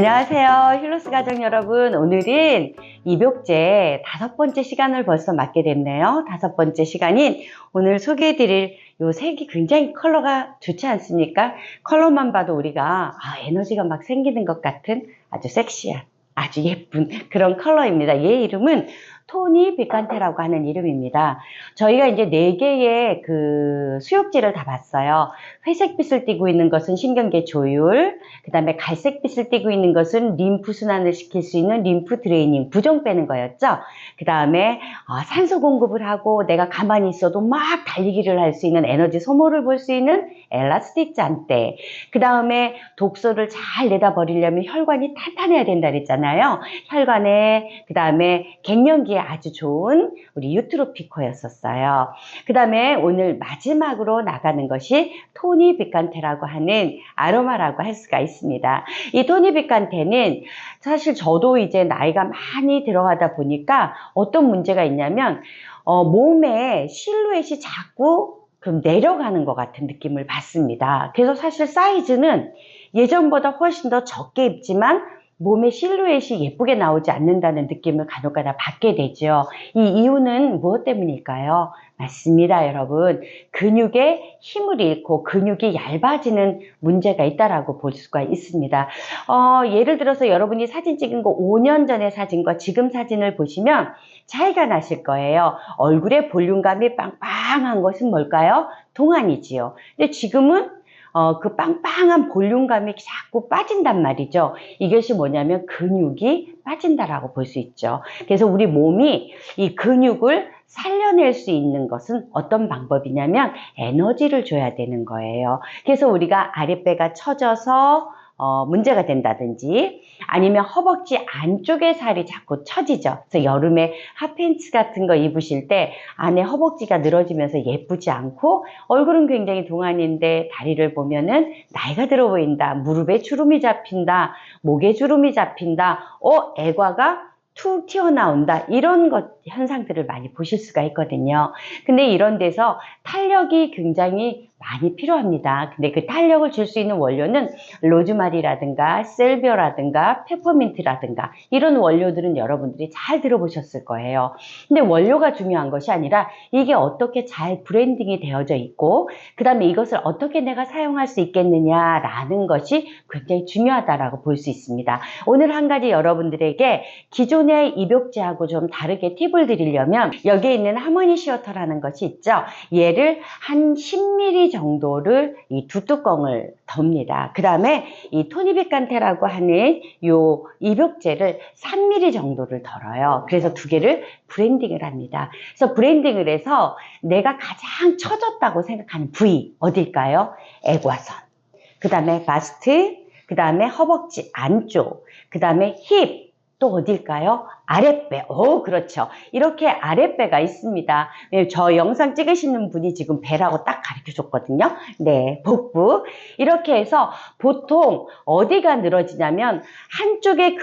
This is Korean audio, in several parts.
안녕하세요. 힐로스 가족 여러분. 오늘은 입욕제 5번째 시간을 벌써 맞게 됐네요. 5번째 시간인 오늘 소개해드릴 요 색이 굉장히 컬러가 좋지 않습니까? 컬러만 봐도 우리가 에너지가 막 생기는 것 같은 아주 섹시한 아주 예쁜 그런 컬러입니다. 얘 이름은 토니 비칸테라고 하는 이름입니다. 저희가 이제 4개의 그 수욕제를 다 봤어요. 회색빛을 띠고 있는 것은 신경계 조율, 그 다음에 갈색빛을 띠고 있는 것은 림프 순환을 시킬 수 있는 림프 드레이닝, 부종 빼는 거였죠. 그 다음에 산소 공급을 하고 내가 가만히 있어도 막 달리기를 할 수 있는 에너지 소모를 볼 수 있는 엘라스틱 잔대. 그 다음에 독소를 잘 내다 버리려면 혈관이 탄탄해야 된다 그랬잖아요. 혈관에, 그 다음에 갱년기에 아주 좋은 우리 유트로피코였었어요. 그 다음에 오늘 마지막으로 나가는 것이 토니 비칸테라고 하는 아로마라고 할 수가 있습니다. 이 토니 비칸테는 사실 저도 이제 나이가 많이 들어가다 보니까 어떤 문제가 있냐면 몸에 실루엣이 자꾸 좀 내려가는 것 같은 느낌을 받습니다. 그래서 사실 사이즈는 예전보다 훨씬 더 적게 입지만 몸의 실루엣이 예쁘게 나오지 않는다는 느낌을 간혹가다 받게 되죠. 이 이유는 무엇 때문일까요? 맞습니다, 여러분. 근육에 힘을 잃고 근육이 얇아지는 문제가 있다라고 볼 수가 있습니다. 예를 들어서 여러분이 사진 찍은 거 5년 전의 사진과 지금 사진을 보시면 차이가 나실 거예요. 얼굴의 볼륨감이 빵빵한 것은 뭘까요? 동안이지요. 근데 지금은 그 빵빵한 볼륨감이 자꾸 빠진단 말이죠. 이것이 뭐냐면 근육이 빠진다라고 볼 수 있죠. 그래서 우리 몸이 이 근육을 살려낼 수 있는 것은 어떤 방법이냐면 에너지를 줘야 되는 거예요. 그래서 우리가 아랫배가 처져서 문제가 된다든지 아니면 허벅지 안쪽에 살이 자꾸 처지죠. 그래서 여름에 핫팬츠 같은 거 입으실 때 안에 허벅지가 늘어지면서 예쁘지 않고 얼굴은 굉장히 동안인데 다리를 보면은 나이가 들어 보인다. 무릎에 주름이 잡힌다. 목에 주름이 잡힌다. 애과가 툭 튀어나온다. 이런 현상들을 많이 보실 수가 있거든요. 근데 이런 데서 탄력이 굉장히 많이 필요합니다. 근데 그 탄력을 줄 수 있는 원료는 로즈마리라든가 셀비어라든가 페퍼민트라든가 이런 원료들은 여러분들이 잘 들어보셨을 거예요. 근데 원료가 중요한 것이 아니라 이게 어떻게 잘 브랜딩이 되어져 있고 그 다음에 이것을 어떻게 내가 사용할 수 있겠느냐라는 것이 굉장히 중요하다라고 볼 수 있습니다. 오늘 한 가지 여러분들에게 기존의 입욕제하고 좀 다르게 팁을 드리려면 여기에 있는 하모니 시어터라는 것이 있죠. 얘를 한 10ml 정도를 이 두 뚜껑을 덮니다. 그 다음에 이 토니 비칸테라고 하는 요 입욕제를 3ml 정도를 덜어요. 그래서 두 개를 브랜딩을 합니다. 그래서 브랜딩을 해서 내가 가장 처졌다고 생각하는 부위 어딜까요? 애과선, 그 다음에 바스트, 그 다음에 허벅지 안쪽, 그 다음에 힙, 또 어딜까요? 아랫배. 그렇죠. 이렇게 아랫배가 있습니다. 저 영상 찍으시는 분이 지금 배라고 딱 가르쳐 줬거든요. 네, 복부. 이렇게 해서 보통 어디가 늘어지냐면 한쪽의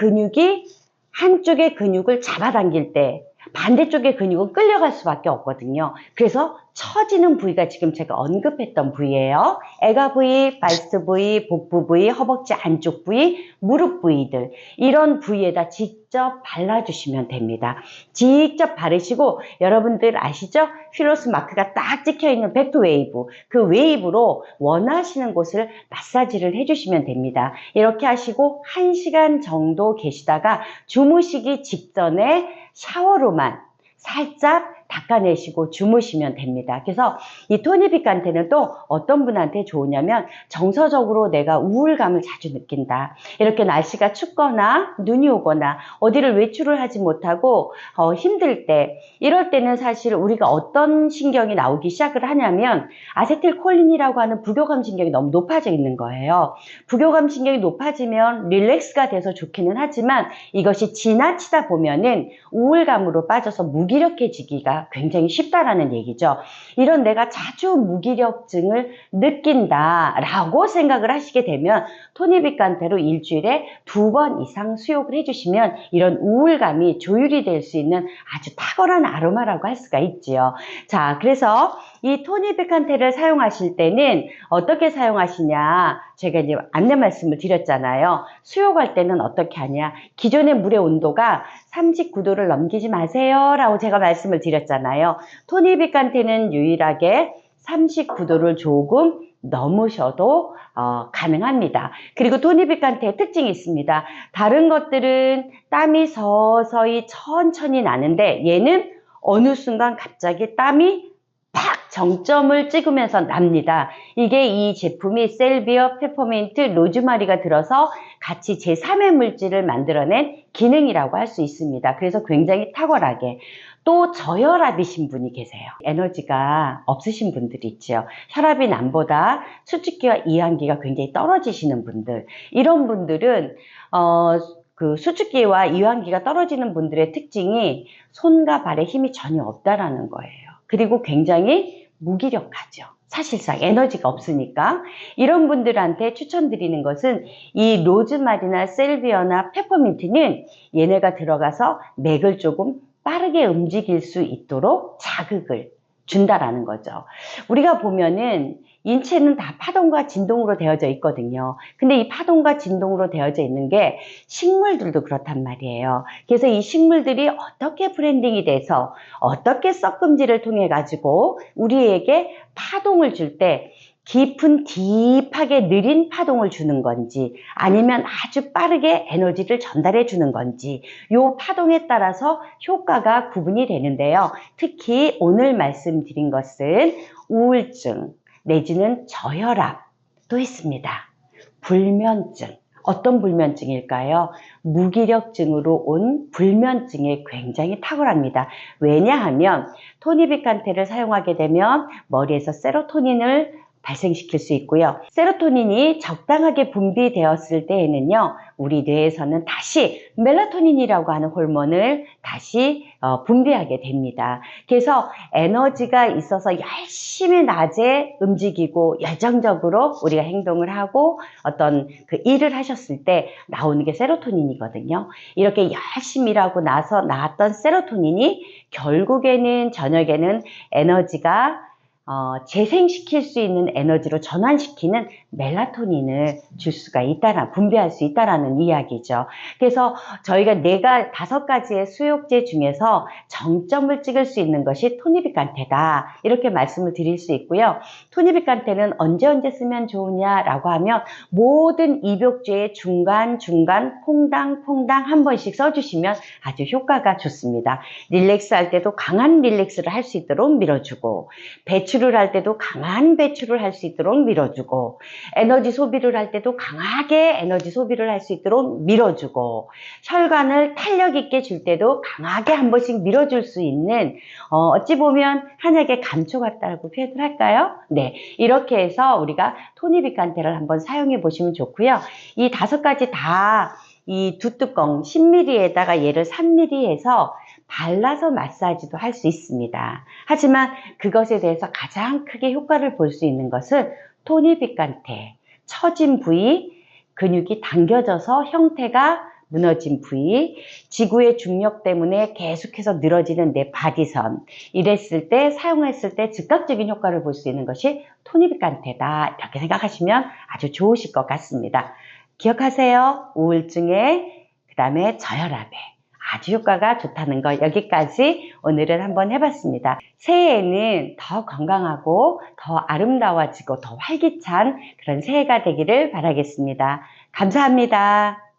근육을 잡아당길 때 반대쪽의 근육은 끌려갈 수밖에 없거든요. 그래서 처지는 부위가 지금 제가 언급했던 부위예요. 애가 부위, 바스트 부위, 복부 부위, 허벅지 안쪽 부위, 무릎 부위들 이런 부위에다 직접 발라주시면 됩니다. 직접 바르시고 여러분들 아시죠? 힐로스 마크가 딱 찍혀있는 팩트 웨이브 그 웨이브로 원하시는 곳을 마사지를 해주시면 됩니다. 이렇게 하시고 1시간 정도 계시다가 주무시기 직전에 샤워로만 살짝 닦아내시고 주무시면 됩니다. 그래서 이 토니 비칸테는 또 어떤 분한테 좋으냐면 정서적으로 내가 우울감을 자주 느낀다. 이렇게 날씨가 춥거나 눈이 오거나 어디를 외출을 하지 못하고 힘들 때 이럴 때는 사실 우리가 어떤 신경이 나오기 시작을 하냐면 아세틸콜린이라고 하는 부교감 신경이 너무 높아져 있는 거예요. 부교감 신경이 높아지면 릴렉스가 돼서 좋기는 하지만 이것이 지나치다 보면은 우울감으로 빠져서 무기력해지기가 하기가 굉장히 쉽다라는 얘기죠. 이런 내가 자주 무기력증을 느낀다라고 생각을 하시게 되면 토니비칸테로 일주일에 2번 이상 수욕을 해주시면 이런 우울감이 조율이 될 수 있는 아주 탁월한 아로마라고 할 수가 있지요. 자, 그래서 이 토니비칸테를 사용하실 때는 어떻게 사용하시냐, 제가 이제 안내 말씀을 드렸잖아요. 수욕할 때는 어떻게 하냐, 기존의 물의 온도가 39도를 넘기지 마세요 라고 제가 말씀을 드렸잖아요. 토니비칸테는 유일하게 39도를 조금 넘으셔도 가능합니다. 그리고 토니비칸테의 특징이 있습니다. 다른 것들은 땀이 서서히 천천히 나는데 얘는 어느 순간 갑자기 땀이 팍 정점을 찍으면서 납니다. 이게 이 제품이 셀비어, 페퍼민트, 로즈마리가 들어서 같이 제3의 물질을 만들어낸 기능이라고 할 수 있습니다. 그래서 굉장히 탁월하게. 또 저혈압이신 분이 계세요. 에너지가 없으신 분들이 있죠. 혈압이 남보다 수축기와 이완기가 굉장히 떨어지시는 분들, 이런 분들은 그 수축기와 이완기가 떨어지는 분들의 특징이 손과 발에 힘이 전혀 없다라는 거예요. 그리고 굉장히 무기력하죠. 사실상 에너지가 없으니까. 이런 분들한테 추천드리는 것은 이 로즈마리나 셀비어나 페퍼민트는 얘네가 들어가서 맥을 조금 빠르게 움직일 수 있도록 자극을 준다라는 거죠. 우리가 보면은 인체는 다 파동과 진동으로 되어져 있거든요. 근데 이 파동과 진동으로 되어져 있는 게 식물들도 그렇단 말이에요. 그래서 이 식물들이 어떻게 브랜딩이 돼서 어떻게 썩금질을 통해 가지고 우리에게 파동을 줄 때 깊은 딥하게 느린 파동을 주는 건지 아니면 아주 빠르게 에너지를 전달해 주는 건지 이 파동에 따라서 효과가 구분이 되는데요. 특히 오늘 말씀드린 것은 우울증 내지는 저혈압도 있습니다. 불면증. 어떤 불면증일까요? 무기력증으로 온 불면증에 굉장히 탁월합니다. 왜냐하면 토니비칸테를 사용하게 되면 머리에서 세로토닌을 발생시킬 수 있고요. 세로토닌이 적당하게 분비되었을 때에는요, 우리 뇌에서는 다시 멜라토닌이라고 하는 호르몬을 다시 분비하게 됩니다. 그래서 에너지가 있어서 열심히 낮에 움직이고 열정적으로 우리가 행동을 하고 어떤 그 일을 하셨을 때 나오는 게 세로토닌이거든요. 이렇게 열심히 일하고 나서 나왔던 세로토닌이 결국에는 저녁에는 에너지가 재생시킬 수 있는 에너지로 전환시키는 멜라토닌을 줄 수가 있다라, 분비할 수 있다라는 이야기죠. 그래서 저희가 5가지의 수욕제 중에서 정점을 찍을 수 있는 것이 토니비칸테다. 이렇게 말씀을 드릴 수 있고요. 토니비칸테는 언제 쓰면 좋으냐라고 하면 모든 입욕제의 중간 퐁당 한 번씩 써주시면 아주 효과가 좋습니다. 릴렉스 할 때도 강한 릴렉스를 할 수 있도록 밀어주고, 배출을 할 때도 강한 배출을 할 수 있도록 밀어주고, 에너지 소비를 할 때도 강하게 에너지 소비를 할 수 있도록 밀어주고, 혈관을 탄력 있게 줄 때도 강하게 한 번씩 밀어줄 수 있는 어찌 보면 한약의 감초 같다고 표현을 할까요? 네, 이렇게 해서 우리가 토니비칸테를 한번 사용해 보시면 좋고요. 이 5가지 다 이 2뚜껑 10ml에다가 얘를 3ml 해서 발라서 마사지도 할 수 있습니다. 하지만 그것에 대해서 가장 크게 효과를 볼 수 있는 것은 토니비칸테, 처진 부위, 근육이 당겨져서 형태가 무너진 부위, 지구의 중력 때문에 계속해서 늘어지는 내 바디선, 이랬을 때, 사용했을 때 즉각적인 효과를 볼 수 있는 것이 토니비칸테다. 이렇게 생각하시면 아주 좋으실 것 같습니다. 기억하세요. 우울증에, 그 다음에 저혈압에 아주 효과가 좋다는 거, 여기까지 오늘은 한번 해봤습니다. 새해에는 더 건강하고 더 아름다워지고 더 활기찬 그런 새해가 되기를 바라겠습니다. 감사합니다.